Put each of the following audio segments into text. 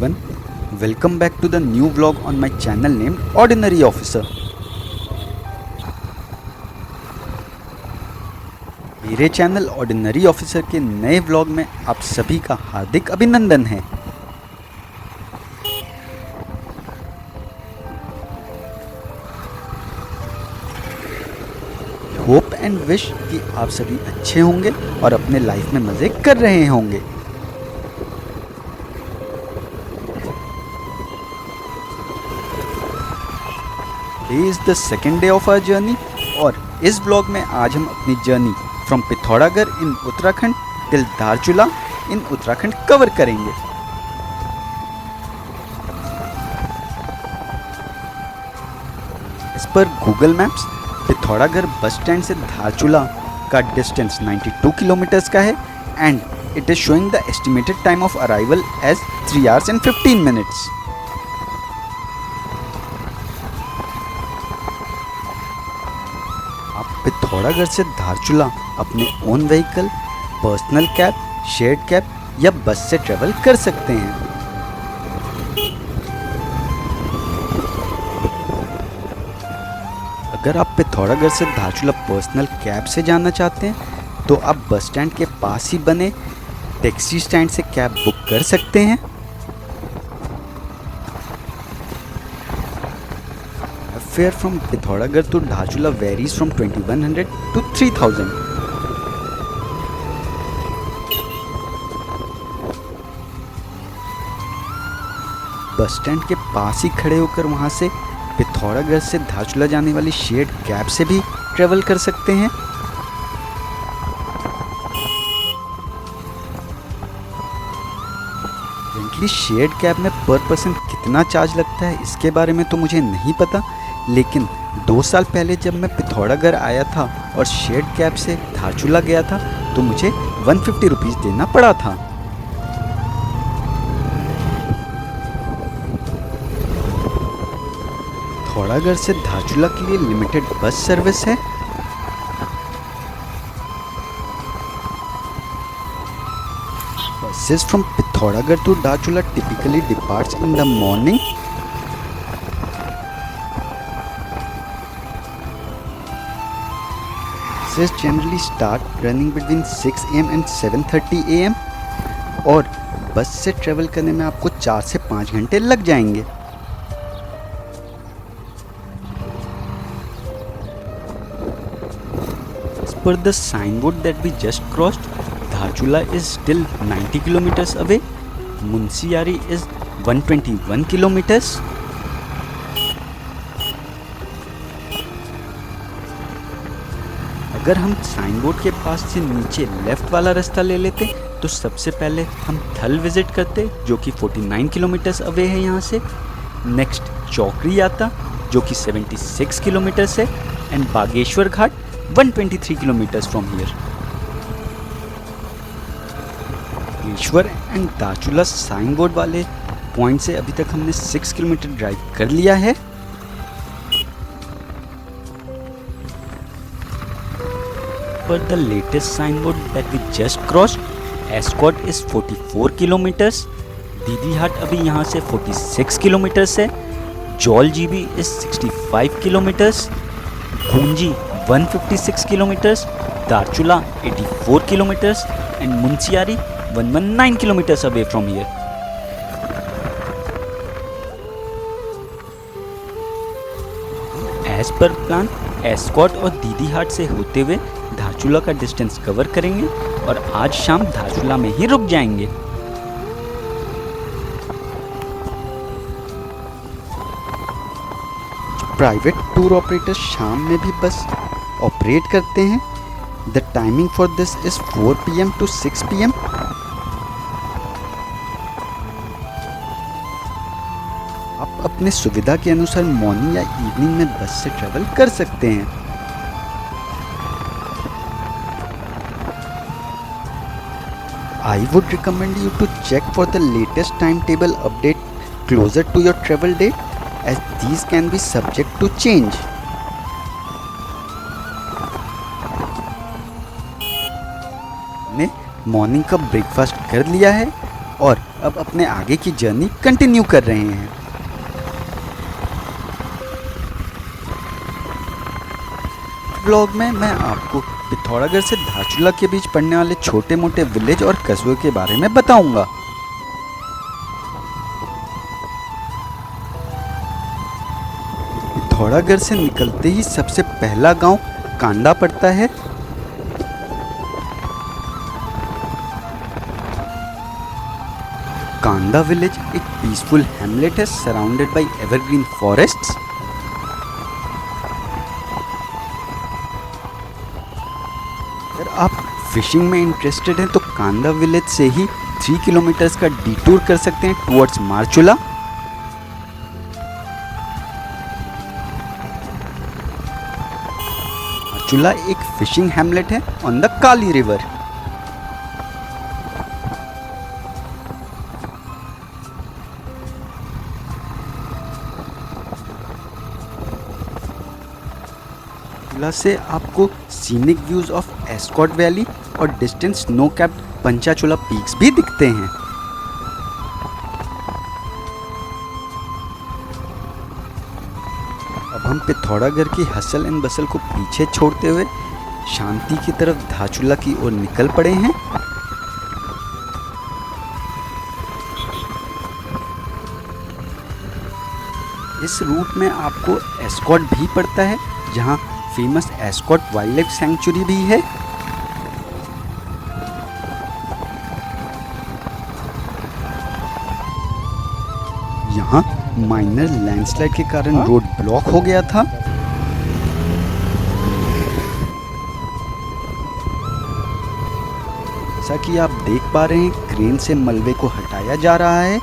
everyone, welcome back to the new vlog on my channel named Ordinary Officer. मेरे channel ordinary officer के नए vlog में आप सभी का हार्दिक अभिनंदन है। होप एंड विश कि आप सभी अच्छे होंगे और अपने लाइफ में मज़े कर रहे होंगे। Today is the second day of our journey और इस ब्लॉग में आज हम अपनी journey from Pithoragarh in Uttarakhand till Dharchula in Uttarakhand cover करेंगे। इस पर Google maps Pithoragarh bus stand से धारचूला का डिस्टेंस 92 किलोमीटर्स का है and it is showing the estimated time of arrival as 3 hours and 15 minutes। Pithoragarh से धारचूला अपने own vehicle, personal cab, shared cab या बस से ट्रेवल कर सकते हैं। अगर आप पिथौरागढ़ से धारचूला पर्सनल कैब से जाना चाहते हैं तो आप बस स्टैंड के पास ही बने टैक्सी स्टैंड से कैब बुक कर सकते हैं। Fare from Pithoragarh to Dharchula varies from 2100 to 3000। Bus stand के पास ही खड़े होकर वहां से पिथौरागढ़ से धारचूला जाने वाली शेयर्ड कैब से भी ट्रेवल कर सकते हैं। करंटली शेयर्ड कैब में पर पर्सन कितना चार्ज लगता है इसके बारे में तो मुझे नहीं पता, लेकिन 2 साल पहले जब मैं पिथौरागढ़ आया था और शेयर्ड कैब से धारचूला गया था तो मुझे 150 रुपीज़ देना पड़ा था। पिथौरागढ़ से धारचूला के लिए लिमिटेड बस सर्विस है। Buses from Pithoragarh to Dharchula typically departs in the morning Buses generally start running between 6 am and 7:30 am और बस से ट्रेवल करने में आपको 4 से 5 घंटे लग जाएंगे। As per the signboard that we just crossed, Dharchula is still 90 kilometers away. Munsiyari is 121 kilometers. अगर हम साइन बोर्ड के पास से नीचे लेफ्ट वाला रास्ता ले लेते तो सबसे पहले हम थल विजिट करते जो कि 49 किलोमीटर्स अवे है यहाँ से। नेक्स्ट चौकरी आता जो कि 76 किलोमीटर्स है and Bageshwar Ghat 123 kilometres from here. Bageshwar and Dharchula sign board वाले पॉइंट से अभी तक हमने 6 किलोमीटर ड्राइव कर लिया है। Per the latest sign board that we just crossed, Askot is 44 kilometres, Didihat अभी यहाँ से 46 किलोमीटर्स है, Jauljibi is 65 kilometres, Gunji 156 kilometres, Dharchula 84 kilometres and Munsiyari 119 kilometers away from here। As per plan, Askot और दीदी हाट से होते हुए धारचूला का डिस्टेंस कवर करेंगे और आज शाम धारचूला में ही रुक जाएंगे। प्राइवेट टूर ऑपरेटर शाम में भी बस ऑपरेट करते हैं। The timing for this is 4 PM to 6 PM। आप अपने सुविधा के अनुसार मॉर्निंग या इवनिंग में बस से ट्रेवल कर सकते हैं। I would recommend you to check for the latest timetable update closer to your travel date as these can be subject to change। ने मॉर्निंग का ब्रेकफास्ट कर लिया है और अब अपने आगे की जर्नी कंटिन्यू कर रहे हैं। व्लॉग में मैं आपको पिथौरागढ़ से धारचूला के बीच पड़ने वाले छोटे मोटे विलेज और कस्बों के बारे में बताऊंगा। पिथौरागढ़ से निकलते ही सबसे पहला गांव कांडा पड़ता है। कांडा विलेज एक पीसफुल हैमलेट है सराउंडेड बाय एवरग्रीन फॉरेस्ट्स। अगर आप फिशिंग में इंटरेस्टेड हैं तो कांडा विलेज से ही 3 किलोमीटर्स का डिटूर कर सकते हैं टुवर्ड्स मारचूला। मारचूला एक फिशिंग हैमलेट है ऑन द काली रिवर। से आपको scenic views of Askot valley और distant snow capped Panchachula peaks भी दिखते हैं। अब हम पिथौरागढ़ की हसल एंड बसल को पीछे छोड़ते हुए शांति की तरफ धारचूला की ओर निकल पड़े हैं। इस रूट में आपको एस्कॉट भी पड़ता है जहां famous Askot wildlife sanctuary भी है। यहाँ माइनर लैंडस्लाइड के कारण रोड ब्लॉक हो गया था। जैसा कि आप देख पा रहे हैं क्रेन से मलबे को हटाया जा रहा है।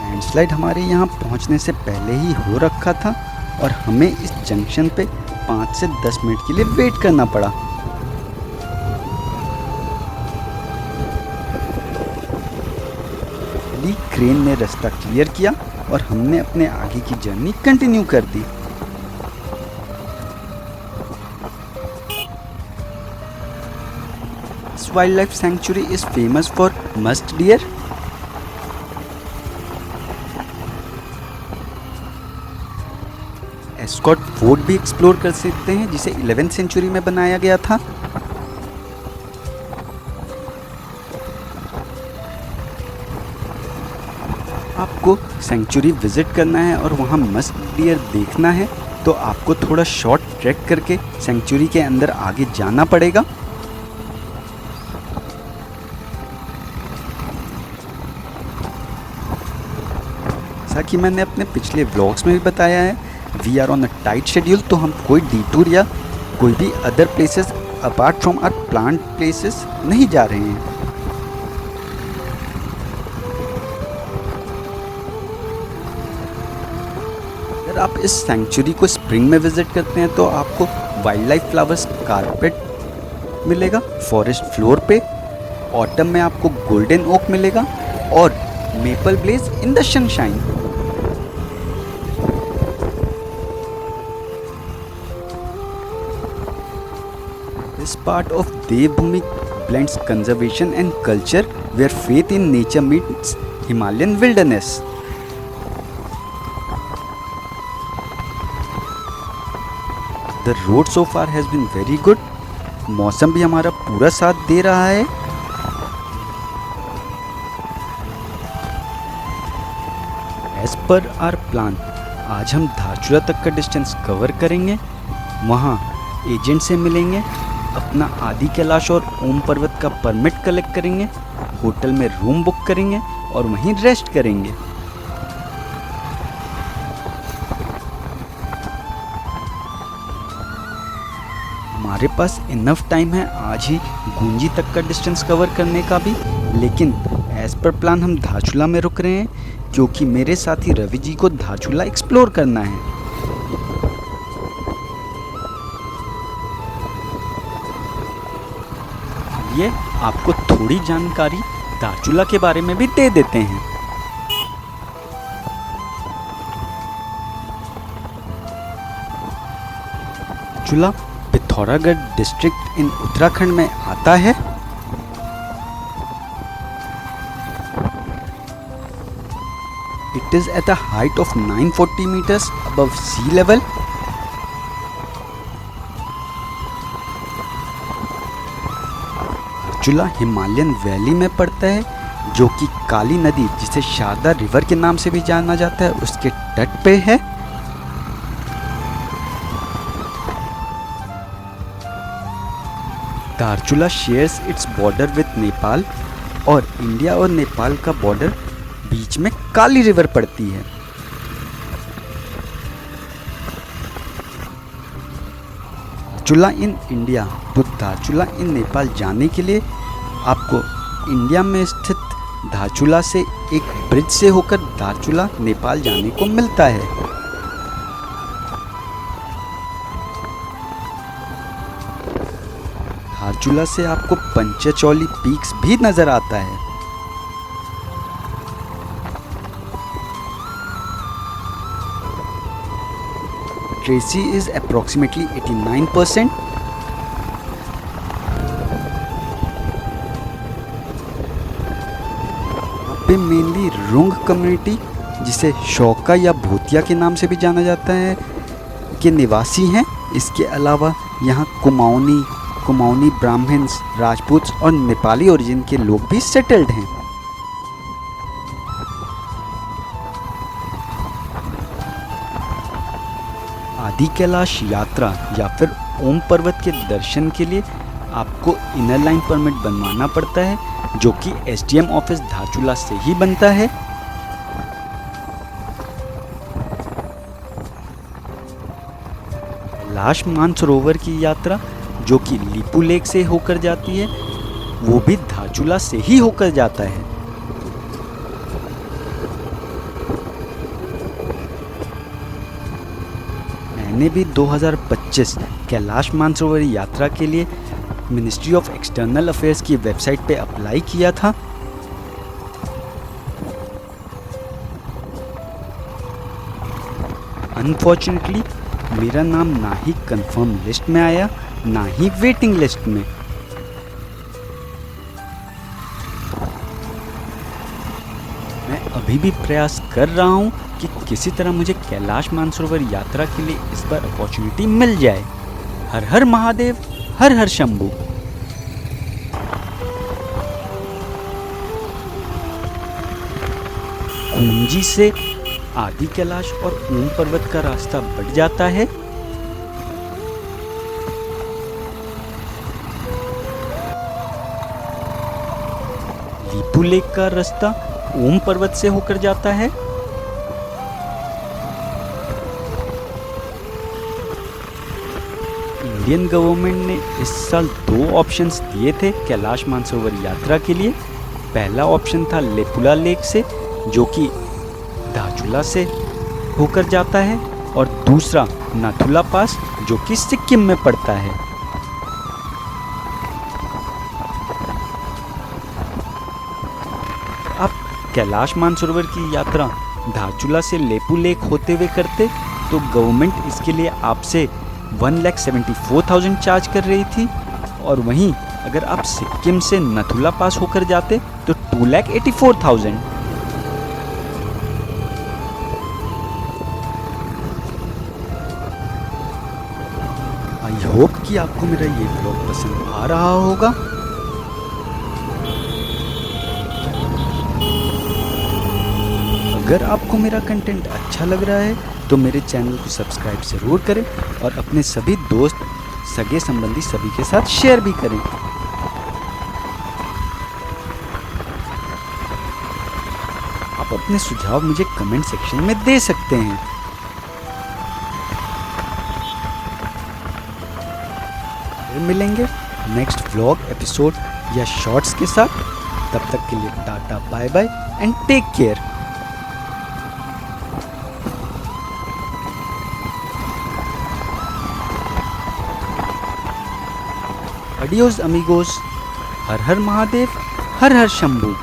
लैंडस्लाइड हमारे यहाँ पहुँचने से पहले ही हो रखा था और हमें इस जंक्शन पे 5 से 10 मिनट के लिए वेट करना पड़ा। क्रेन ने रास्ता क्लियर किया और हमने अपने आगे की जर्नी कंटिन्यू कर दी। This wildlife sanctuary is famous for musk deer. Askot fort भी एक्सप्लोर कर सकते हैं जिसे 11th सेंचुरी में बनाया गया था। आपको सेंचुरी विजिट करना है और वहाँ मस्क डियर देखना है तो आपको थोड़ा शॉर्ट ट्रैक करके सेंचुरी के अंदर आगे जाना पड़ेगा। जैसा कि मैंने अपने पिछले व्लॉग्स में भी बताया है, we are on a tight schedule, तो हम कोई डिटूर या कोई भी other places apart from our planned places नहीं जा रहे हैं। अगर आप इस सेंचुरी को स्प्रिंग में विजिट करते हैं तो आपको वाइल्ड लाइफ फ्लावर्स कारपेट मिलेगा फॉरेस्ट फ्लोर पे। ऑटम में आपको गोल्डन ओक मिलेगा और maple blaze in the sunshine. This part of Devbhoomi blends conservation and culture where faith in nature meets Himalayan wilderness. The road so far has been very good. मौसम भी हमारा पूरा साथ दे रहा है। As per our plan, आज हम धारचूला तक का डिस्टेंस कवर करेंगे। वहाँ एजेंट से मिलेंगे, अपना आदि कैलाश और ओम पर्वत का परमिट कलेक्ट करेंगे, होटल में रूम बुक करेंगे और वहीं रेस्ट करेंगे। हमारे पास इनफ टाइम है आज ही गुंजी तक का डिस्टेंस कवर करने का भी, लेकिन एज पर प्लान हम धारचूला में रुक रहे हैं क्योंकि मेरे साथी रवि जी को धारचूला एक्सप्लोर करना है। ये आपको थोड़ी जानकारी धारचूला के बारे में भी दे देते हैं। धारचूला पिथौरागढ़ डिस्ट्रिक्ट इन उत्तराखंड में आता है? It is at a height of 940 meters above sea level. Dharchula Himalayan valley में पड़ता है, जो कि काली नदी, जिसे शारदा रिवर के नाम से भी जाना जाता है, उसके तट पे है। Dharchula shares its border with Nepal, और इंडिया और नेपाल का बॉर्डर बीच में काली रिवर पड़ती है। धारचूला इन इंडिया तो धारचूला इन नेपाल जाने के लिए आपको इंडिया में स्थित धारचूला से एक ब्रिज से होकर धारचूला नेपाल जाने को मिलता है। धारचूला से आपको पंचचौली पीक्स भी नजर आता है। Tracy is approximately 89%. यहाँ पे मेनली रुंग कम्युनिटी, जिसे शौका या भूतिया के नाम से भी जाना जाता है, के निवासी हैं। इसके अलावा यहाँ कुमाऊनी ब्राह्मण्स, राजपूत और नेपाली ओरिजिन के लोग भी सेटल्ड हैं। आदि कैलाश यात्रा या फिर ओम पर्वत के दर्शन के लिए आपको इनर लाइन परमिट बनवाना पड़ता है, जो कि एसडीएम ऑफिस धारचूला से ही बनता है। कैलाश मानसरोवर की यात्रा, जो कि लीपू लेक से होकर जाती है, वो भी धारचूला से ही होकर जाता है। मैंने भी 2025 कैलाश मानसरोवर यात्रा के लिए मिनिस्ट्री ऑफ एक्सटर्नल अफेयर्स की वेबसाइट पे अप्लाई किया था। अनफॉर्चुनेटली मेरा नाम ना ही कंफर्म लिस्ट में आया, ना ही वेटिंग लिस्ट में। मैं अभी भी प्रयास कर रहा हूँ कि किसी तरह मुझे कैलाश मानसरोवर यात्रा के लिए इस बार अपॉर्चुनिटी मिल जाए। हर हर महादेव, हर हर शंभू। कुंजी से आदि कैलाश और ओम पर्वत का रास्ता बढ़ जाता है। लीपू लेक का रास्ता ओम पर्वत से होकर जाता है। इंडियन गवर्नमेंट ने इस साल 2 ऑप्शंस दिए थे कैलाश मानसरोवर यात्रा के लिए। पहला ऑप्शन था लेपुला लेक से, जो कि धारचूला से होकर जाता है, और दूसरा नाथुला पास, जो कि सिक्किम में पड़ता है। आप कैलाश मानसरोवर की यात्रा धारचूला से लेपू लेक होते हुए करते तो गवर्नमेंट इसके लिए आपसे 1,74,000 चार्ज कर रही थी, और वहीं अगर आप सिक्किम से नथुला पास होकर जाते तो 2,84,000। आई होप कि आपको मेरा ये ब्लॉग पसंद आ रहा होगा। अगर आपको मेरा कंटेंट अच्छा लग रहा है तो मेरे चैनल को सब्सक्राइब ज़रूर करें और अपने सभी दोस्त, सगे संबंधी सभी के साथ शेयर भी करें। आप अपने सुझाव मुझे कमेंट सेक्शन में दे सकते हैं। फिर मिलेंगे नेक्स्ट व्लॉग एपिसोड या शॉर्ट्स के साथ। तब तक के लिए tata, bye bye and take care. अडियोस अमीगोस। हर हर महादेव, हर हर शंभू।